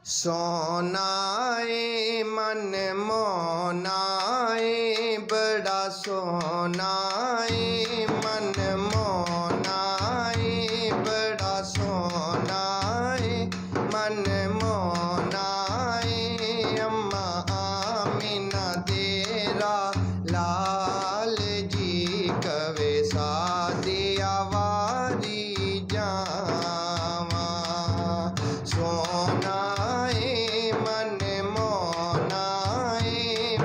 सोनाए मन मोनाए बड़ा सोनाए मन मोनाए बड़ा सोनाए मन मोनाए अम्मा आमीना तेरा लाल जी कवे सादिया वारी जावा सोनाए मन मोनाए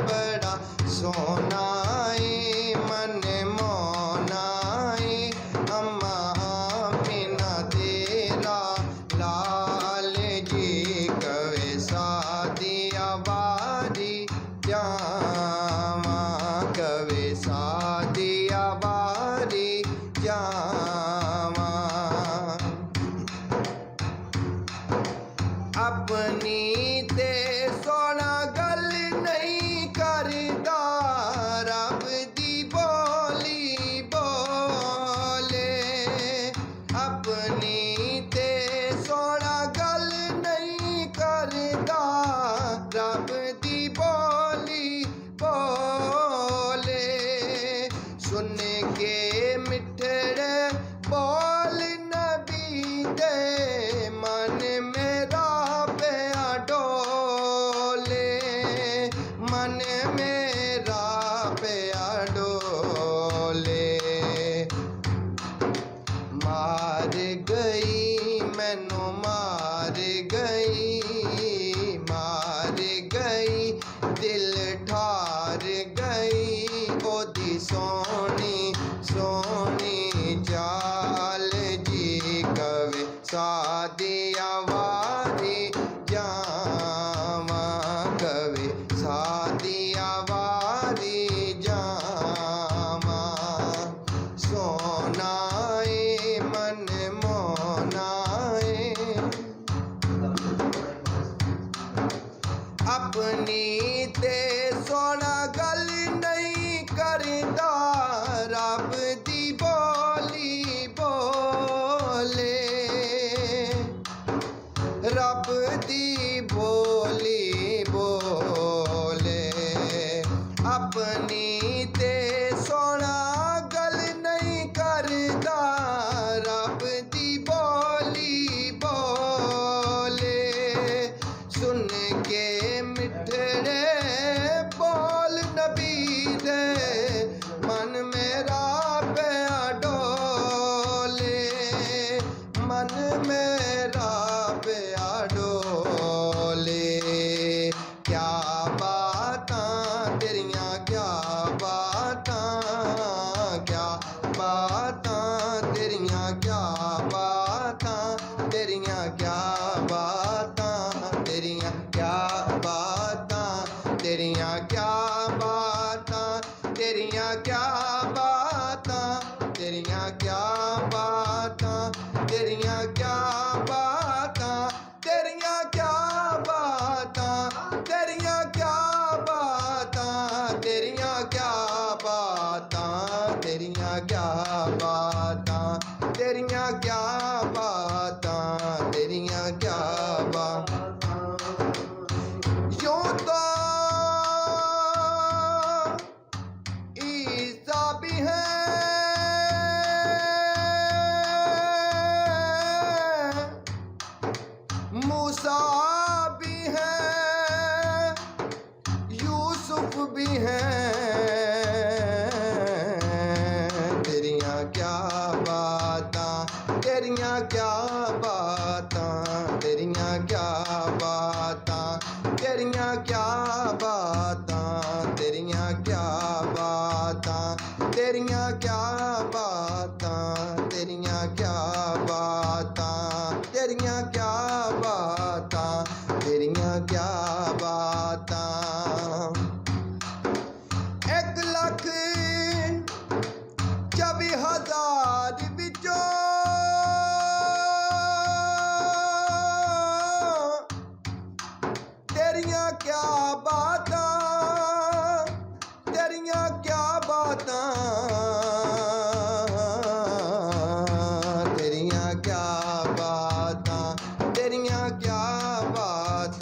बड़ा सोनाए मन मोनाए अम्मा आमीना तेरा लाल जी कवे सादिया वारी जावा कवे सादिया वारी जावा अपनी ते सोना गल नहीं करदा रब दी बोली बोले अपनी ते सोना गल नहीं करदा रब दी बोली बोले सुन के मिठड़े बोल नबी दे मन मेरा पिया डोले मन मेरा पिया डोले मार गई मैनू मार गई दिल ठार गई ओदी सोनी सोनी चाल जी कवे सादिया वारी जावा कवे सादिया वारी जावा सोनाए मन मोनाए अपनी ते सोना गल नहीं करदा रब दी बोली बोले रब दी बोली बोले अपनी ते सोना गल नहीं करदा रब दी बोली बोले सुन के मिठड़े बोल नबी दे मन मेरा पिया डोले मन मेरा पिया डोले क्या बातां तेरियां क्या बातां तेरियां क्या बातां तेरियां क्या बातां तेरियां क्या बातां तेरियां क्या बातां तेरियां क्या बातां तेरियां क्या बातां तेरियां क्या बातां तेरियां क्या बातां तेरियां क्या बातां तेरियां क्या बातां तेरियां क्या बातां तेरियां क्या बातां तेरियां क्या बातां यूं तो ईसा भी है मूसा भी है यूसुफ भी है तेरियां क्या बातां तेरियां क्या बातां तेरियां क्या बातां तेरियां क्या बातां तेरियां क्या बातां तेरियां क्या बातां तेरियां क्या बातां तेरियां क्या बातां तेरियां क्या बातां 1,24,000 विचों तेरियां क्या बातां तेरियां क्या बातां तेरियां क्या बातां तेरियां क्या बातां